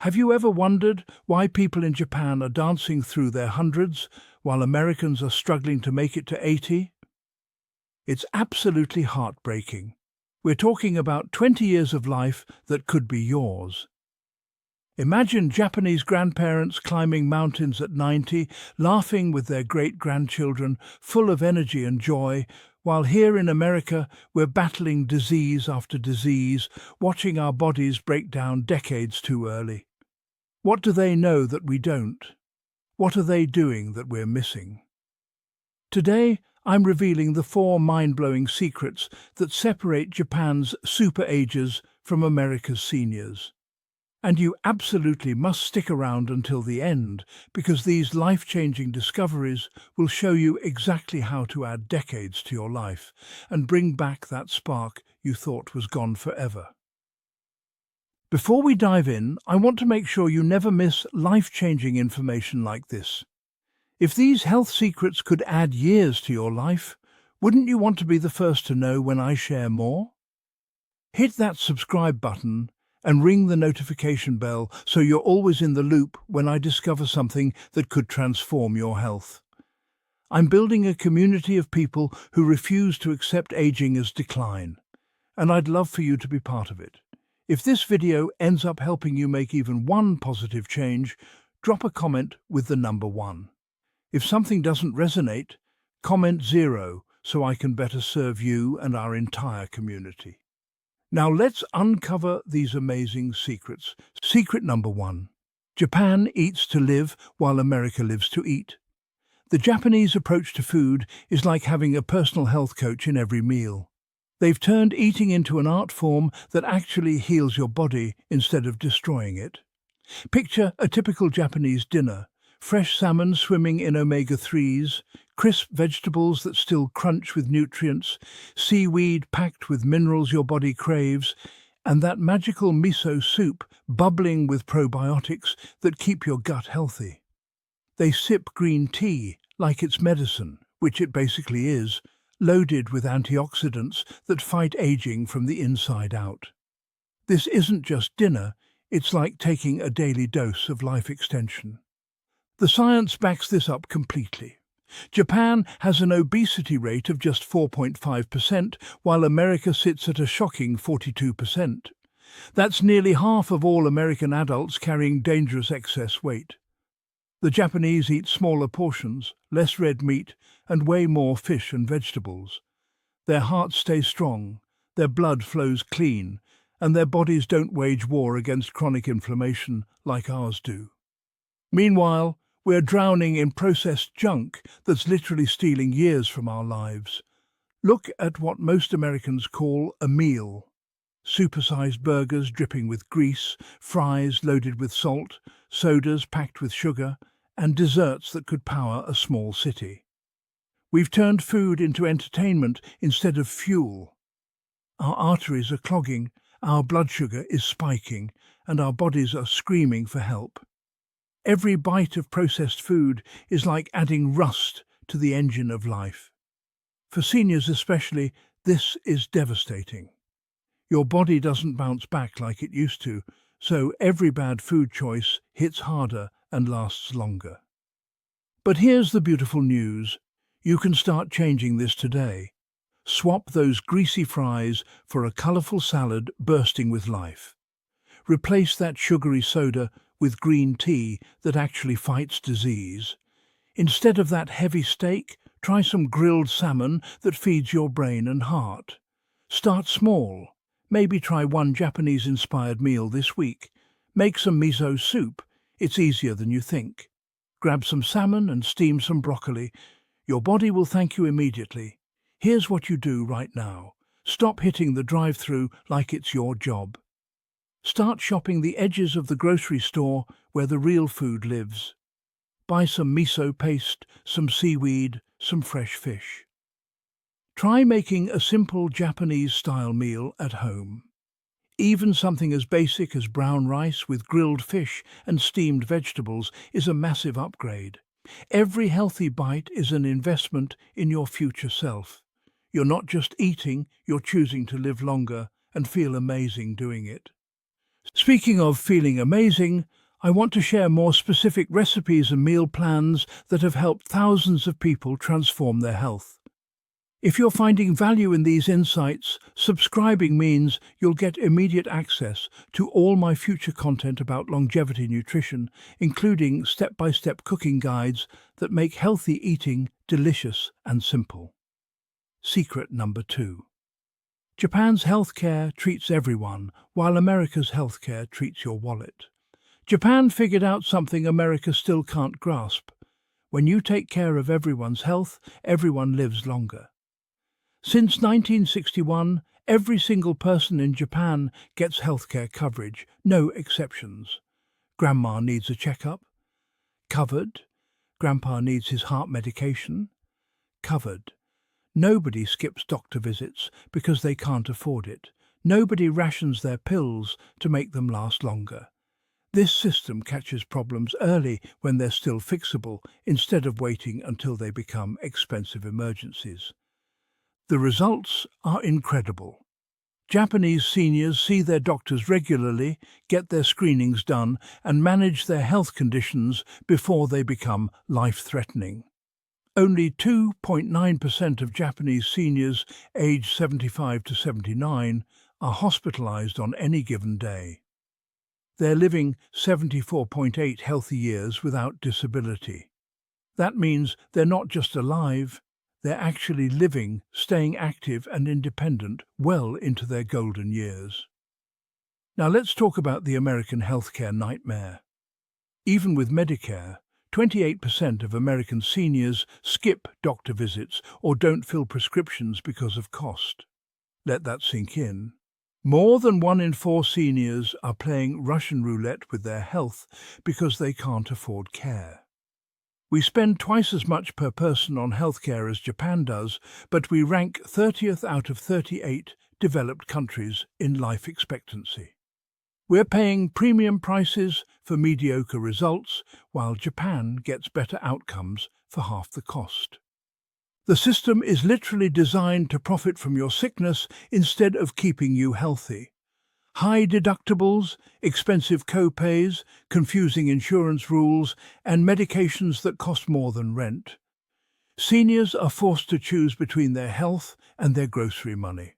Have you ever wondered why people in Japan are dancing through their hundreds while Americans are struggling to make it to 80? It's absolutely heartbreaking. We're talking about 20 years of life that could be yours. Imagine Japanese grandparents climbing mountains at 90, laughing with their great-grandchildren, full of energy and joy, while here in America we're battling disease after disease, watching our bodies break down decades too early. What do they know that we don't? What are they doing that we're missing? Today, I'm revealing the 4 mind-blowing secrets that separate Japan's super ages from America's seniors. And you absolutely must stick around until the end, because these life-changing discoveries will show you exactly how to add decades to your life and bring back that spark you thought was gone forever. Before we dive in, I want to make sure you never miss life-changing information like this. If these health secrets could add years to your life, wouldn't you want to be the first to know when I share more? Hit that subscribe button and ring the notification bell so you're always in the loop when I discover something that could transform your health. I'm building a community of people who refuse to accept aging as decline, and I'd love for you to be part of it. If this video ends up helping you make even one positive change, drop a comment with the number 1. If something doesn't resonate, comment 0 so I can better serve you and our entire community. Now let's uncover these amazing secrets. Secret number 1. Japan eats to live while America lives to eat. The Japanese approach to food is like having a personal health coach in every meal. They've turned eating into an art form that actually heals your body instead of destroying it. Picture a typical Japanese dinner: fresh salmon swimming in omega-3s, crisp vegetables that still crunch with nutrients, seaweed packed with minerals your body craves, and that magical miso soup bubbling with probiotics that keep your gut healthy. They sip green tea like it's medicine, which it basically is, loaded with antioxidants that fight aging from the inside out. This isn't just dinner, it's like taking a daily dose of life extension. The science backs this up completely. Japan has an obesity rate of just 4.5%, while America sits at a shocking 42%. That's nearly half of all American adults carrying dangerous excess weight. The Japanese eat smaller portions, less red meat, and way more fish and vegetables. Their hearts stay strong, their blood flows clean, and their bodies don't wage war against chronic inflammation like ours do. Meanwhile, we're drowning in processed junk that's literally stealing years from our lives. Look at what most Americans call a meal. Supersized burgers dripping with grease, fries loaded with salt, sodas packed with sugar, and desserts that could power a small city. We've turned food into entertainment instead of fuel. Our arteries are clogging, our blood sugar is spiking, and our bodies are screaming for help. Every bite of processed food is like adding rust to the engine of life. For seniors especially, this is devastating. Your body doesn't bounce back like it used to, so every bad food choice hits harder and lasts longer. But here's the beautiful news. You can start changing this today. Swap those greasy fries for a colorful salad bursting with life. Replace that sugary soda with green tea that actually fights disease. Instead of that heavy steak, try some grilled salmon that feeds your brain and heart. Start small. Maybe try one Japanese-inspired meal this week. Make some miso soup. It's easier than you think. Grab some salmon and steam some broccoli. Your body will thank you immediately. Here's what you do right now. Stop hitting the drive-thru like it's your job. Start shopping the edges of the grocery store where the real food lives. Buy some miso paste, some seaweed, some fresh fish. Try making a simple Japanese-style meal at home. Even something as basic as brown rice with grilled fish and steamed vegetables is a massive upgrade. Every healthy bite is an investment in your future self. You're not just eating, you're choosing to live longer and feel amazing doing it. Speaking of feeling amazing, I want to share more specific recipes and meal plans that have helped thousands of people transform their health. If you're finding value in these insights, subscribing means you'll get immediate access to all my future content about longevity nutrition, including step-by-step cooking guides that make healthy eating delicious and simple. Secret number 2. Japan's healthcare treats everyone, while America's healthcare treats your wallet. Japan figured out something America still can't grasp. When you take care of everyone's health, everyone lives longer. Since 1961, every single person in Japan gets healthcare coverage, no exceptions. Grandma needs a checkup? Covered. Grandpa needs his heart medication? Covered. Nobody skips doctor visits because they can't afford it. Nobody rations their pills to make them last longer. This system catches problems early when they're still fixable, instead of waiting until they become expensive emergencies. The results are incredible. Japanese seniors see their doctors regularly, get their screenings done, and manage their health conditions before they become life-threatening. Only 2.9% of Japanese seniors aged 75 to 79 are hospitalized on any given day. They're living 74.8 healthy years without disability. That means they're not just alive, they're actually living, staying active and independent well into their golden years. Now let's talk about the American healthcare nightmare. Even with Medicare, 28% of American seniors skip doctor visits or don't fill prescriptions because of cost. Let that sink in. More than 1 in 4 seniors are playing Russian roulette with their health because they can't afford care. We spend twice as much per person on healthcare as Japan does, but we rank 30th out of 38 developed countries in life expectancy. We're paying premium prices for mediocre results, while Japan gets better outcomes for half the cost. The system is literally designed to profit from your sickness instead of keeping you healthy. High deductibles, expensive co-pays, confusing insurance rules, and medications that cost more than rent. Seniors are forced to choose between their health and their grocery money.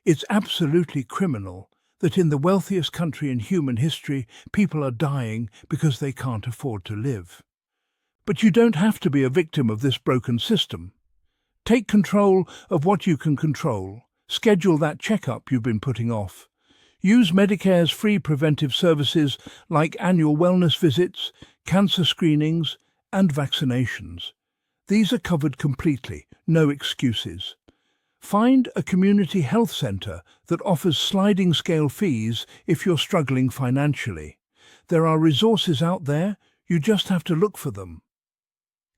It's absolutely criminal that in the wealthiest country in human history, people are dying because they can't afford to live. But you don't have to be a victim of this broken system. Take control of what you can control. Schedule that checkup you've been putting off. Use Medicare's free preventive services like annual wellness visits, cancer screenings, and vaccinations. These are covered completely, no excuses. Find a community health centre that offers sliding scale fees if you're struggling financially. There are resources out there, you just have to look for them.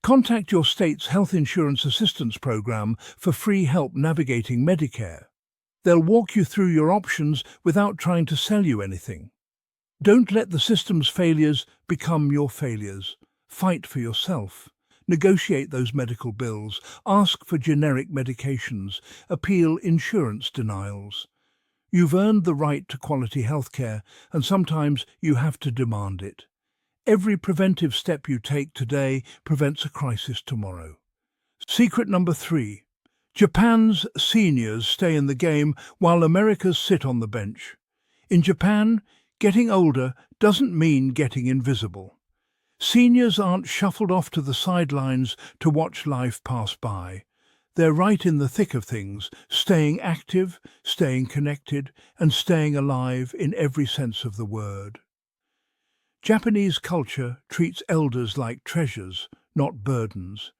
Contact your state's health insurance assistance program for free help navigating Medicare. They'll walk you through your options without trying to sell you anything. Don't let the system's failures become your failures. Fight for yourself. Negotiate those medical bills, ask for generic medications, appeal insurance denials. You've earned the right to quality healthcare, and sometimes you have to demand it. Every preventive step you take today prevents a crisis tomorrow. Secret number 3. Japan's seniors stay in the game while America's sit on the bench. In Japan, getting older doesn't mean getting invisible. Seniors aren't shuffled off to the sidelines to watch life pass by. They're right in the thick of things, staying active, staying connected, and staying alive in every sense of the word. Japanese culture treats elders like treasures, not burdens.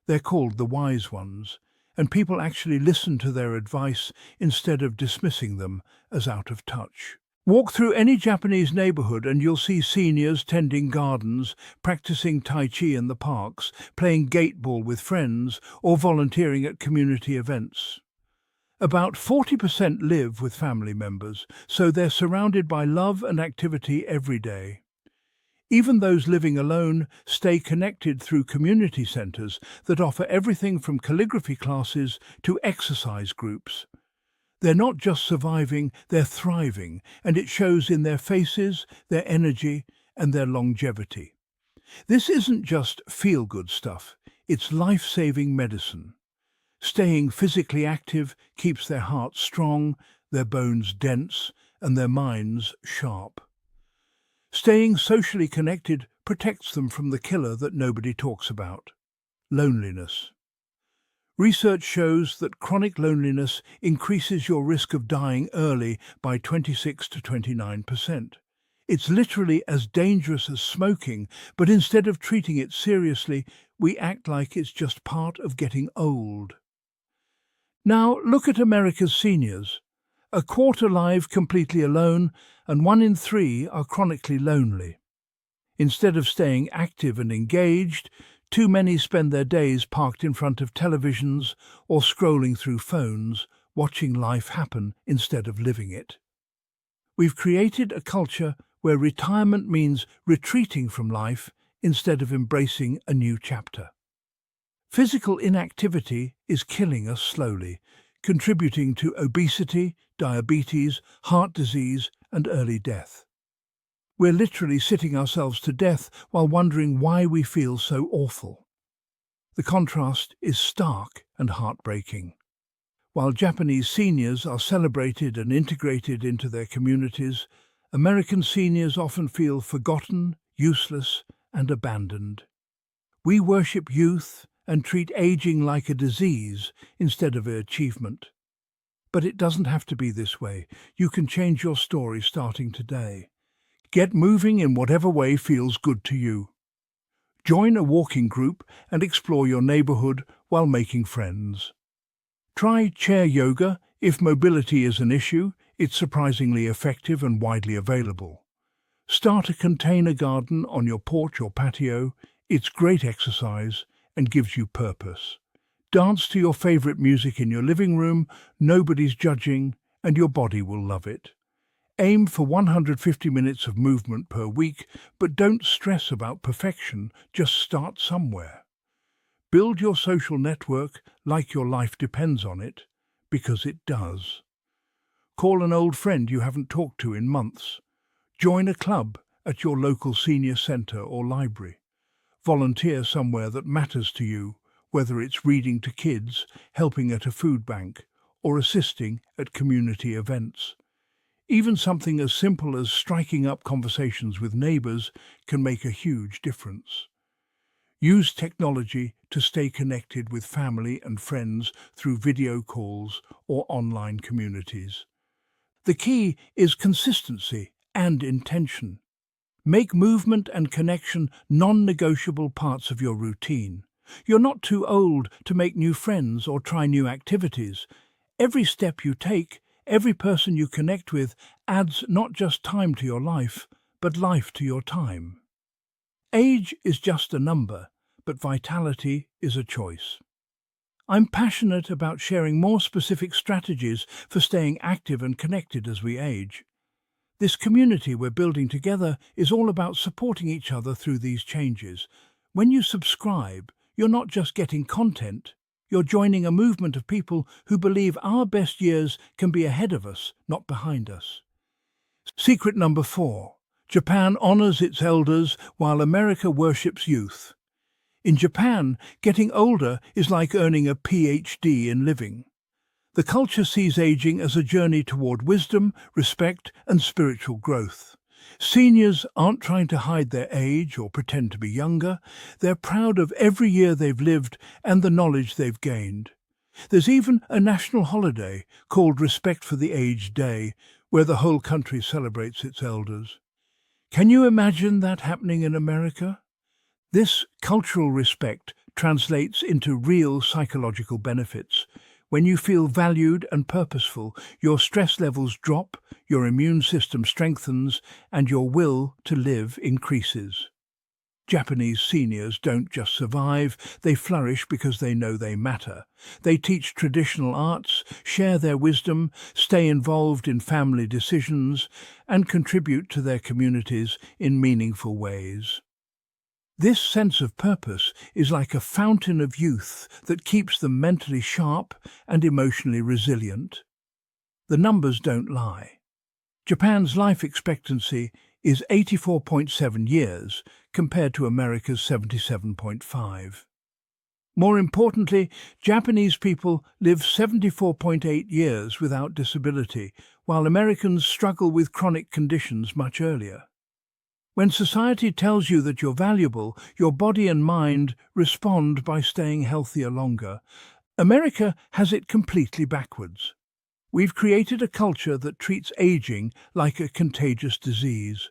They're called the wise ones, and people actually listen to their advice instead of dismissing them as out of touch. Walk through any Japanese neighborhood and you'll see seniors tending gardens, practicing Tai Chi in the parks, playing gateball with friends, or volunteering at community events. About 40% live with family members, so they're surrounded by love and activity every day. Even those living alone stay connected through community centers that offer everything from calligraphy classes to exercise groups. They're not just surviving, they're thriving, and it shows in their faces, their energy, and their longevity. This isn't just feel-good stuff, it's life-saving medicine. Staying physically active keeps their hearts strong, their bones dense, and their minds sharp. Staying socially connected protects them from the killer that nobody talks about: loneliness. Research shows that chronic loneliness increases your risk of dying early by 26 to 29%. It's literally as dangerous as smoking, but instead of treating it seriously, we act like it's just part of getting old. Now look at America's seniors. A quarter live completely alone, and 1 in 3 are chronically lonely. Instead of staying active and engaged, too many spend their days parked in front of televisions or scrolling through phones, watching life happen instead of living it. We've created a culture where retirement means retreating from life instead of embracing a new chapter. Physical inactivity is killing us slowly, contributing to obesity, diabetes, heart disease, and early death. We're literally sitting ourselves to death while wondering why we feel so awful. The contrast is stark and heartbreaking. While Japanese seniors are celebrated and integrated into their communities, American seniors often feel forgotten, useless, and abandoned. We worship youth and treat aging like a disease instead of an achievement. But it doesn't have to be this way. You can change your story starting today. Get moving in whatever way feels good to you. Join a walking group and explore your neighborhood while making friends. Try chair yoga if mobility is an issue. It's surprisingly effective and widely available. Start a container garden on your porch or patio. It's great exercise and gives you purpose. Dance to your favorite music in your living room. Nobody's judging, and your body will love it. Aim for 150 minutes of movement per week, but don't stress about perfection, just start somewhere. Build your social network like your life depends on it, because it does. Call an old friend you haven't talked to in months. Join a club at your local senior centre or library. Volunteer somewhere that matters to you, whether it's reading to kids, helping at a food bank, or assisting at community events. Even something as simple as striking up conversations with neighbours can make a huge difference. Use technology to stay connected with family and friends through video calls or online communities. The key is consistency and intention. Make movement and connection non-negotiable parts of your routine. You're not too old to make new friends or try new activities. Every step you take, every person you connect with, adds not just time to your life, but life to your time. Age is just a number, but vitality is a choice. I'm passionate about sharing more specific strategies for staying active and connected as we age. This community we're building together is all about supporting each other through these changes. When you subscribe, you're not just getting content, you're joining a movement of people who believe our best years can be ahead of us, not behind us. Secret number 4. Japan honors its elders while America worships youth. In Japan, getting older is like earning a PhD in living. The culture sees aging as a journey toward wisdom, respect, and spiritual growth. Seniors aren't trying to hide their age or pretend to be younger. They're proud of every year they've lived and the knowledge they've gained. There's even a national holiday called Respect for the Aged Day, where the whole country celebrates its elders. Can you imagine that happening in America? This cultural respect translates into real psychological benefits. When you feel valued and purposeful, your stress levels drop, your immune system strengthens, and your will to live increases. Japanese seniors don't just survive, they flourish because they know they matter. They teach traditional arts, share their wisdom, stay involved in family decisions, and contribute to their communities in meaningful ways. This sense of purpose is like a fountain of youth that keeps them mentally sharp and emotionally resilient. The numbers don't lie. Japan's life expectancy is 84.7 years compared to America's 77.5. More importantly, Japanese people live 74.8 years without disability, while Americans struggle with chronic conditions much earlier. When society tells you that you're valuable, your body and mind respond by staying healthier longer. America has it completely backwards. We've created a culture that treats aging like a contagious disease.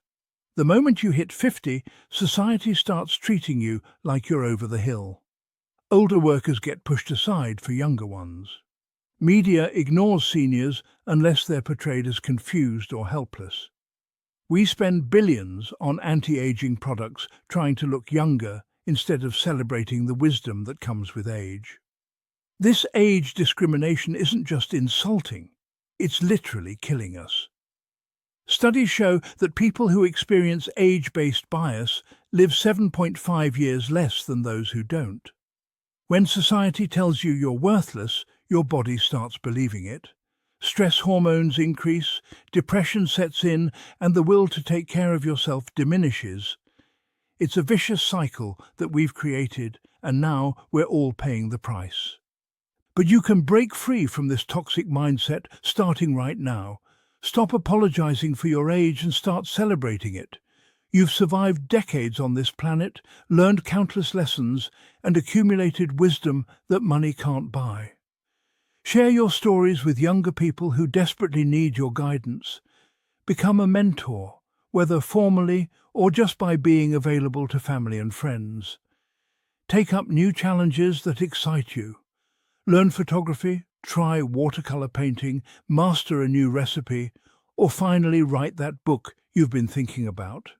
The moment you hit 50, society starts treating you like you're over the hill. Older workers get pushed aside for younger ones. Media ignores seniors unless they're portrayed as confused or helpless. We spend billions on anti-aging products trying to look younger instead of celebrating the wisdom that comes with age. This age discrimination isn't just insulting, it's literally killing us. Studies show that people who experience age-based bias live 7.5 years less than those who don't. When society tells you you're worthless, your body starts believing it. Stress hormones increase, depression sets in, and the will to take care of yourself diminishes. It's a vicious cycle that we've created, and now we're all paying the price. But you can break free from this toxic mindset starting right now. Stop apologizing for your age and start celebrating it. You've survived decades on this planet, learned countless lessons, and accumulated wisdom that money can't buy. Share your stories with younger people who desperately need your guidance. Become a mentor, whether formally or just by being available to family and friends. Take up new challenges that excite you. Learn photography, try watercolor painting, master a new recipe, or finally write that book you've been thinking about.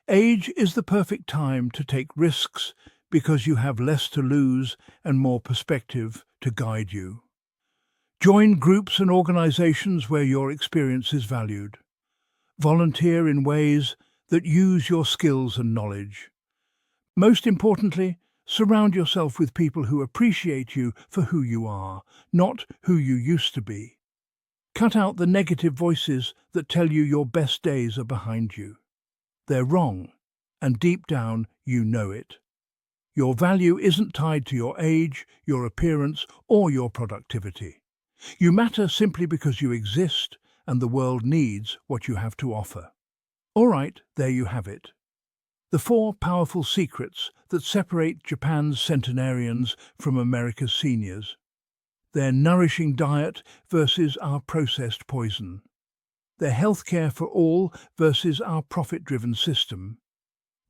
Age is the perfect time to take risks because you have less to lose and more perspective to guide you. Join groups and organizations where your experience is valued. Volunteer in ways that use your skills and knowledge. Most importantly, surround yourself with people who appreciate you for who you are, not who you used to be. Cut out the negative voices that tell you your best days are behind you. They're wrong, and deep down you know it. Your value isn't tied to your age, your appearance, or your productivity. You matter simply because you exist, and the world needs what you have to offer. All right, there you have it. The 4 powerful secrets that separate Japan's centenarians from America's seniors. Their nourishing diet versus our processed poison. Their healthcare for all versus our profit-driven system.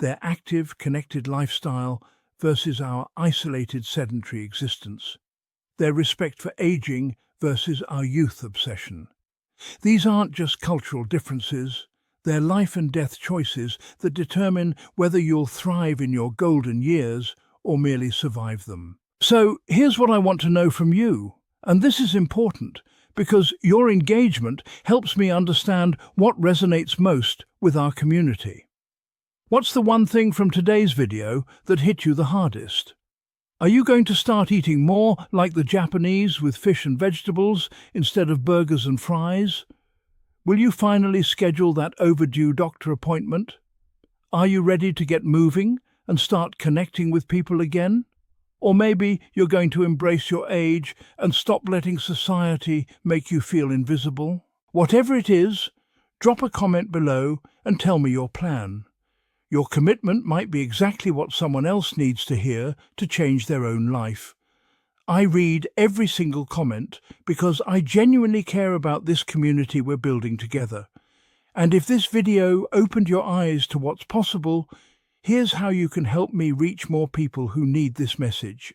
Their active, connected lifestyle versus our isolated, sedentary existence. Their respect for aging versus our youth obsession. These aren't just cultural differences, they're life and death choices that determine whether you'll thrive in your golden years or merely survive them. So here's what I want to know from you, and this is important because your engagement helps me understand what resonates most with our community. What's the one thing from today's video that hit you the hardest? Are you going to start eating more like the Japanese with fish and vegetables instead of burgers and fries? Will you finally schedule that overdue doctor appointment? Are you ready to get moving and start connecting with people again? Or maybe you're going to embrace your age and stop letting society make you feel invisible? Whatever it is, drop a comment below and tell me your plan. Your commitment might be exactly what someone else needs to hear to change their own life. I read every single comment because I genuinely care about this community we're building together. And if this video opened your eyes to what's possible, here's how you can help me reach more people who need this message.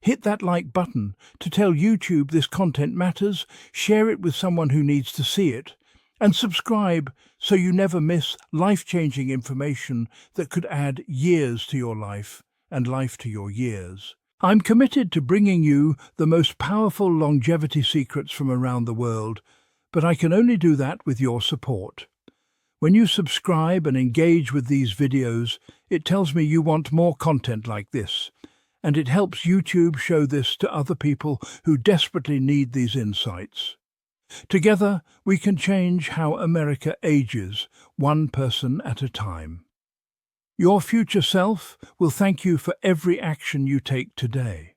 Hit that like button to tell YouTube this content matters, share it with someone who needs to see it, and subscribe so you never miss life-changing information that could add years to your life and life to your years. I'm committed to bringing you the most powerful longevity secrets from around the world, but I can only do that with your support. When you subscribe and engage with these videos, it tells me you want more content like this, and it helps YouTube show this to other people who desperately need these insights. Together, we can change how America ages, one person at a time. Your future self will thank you for every action you take today.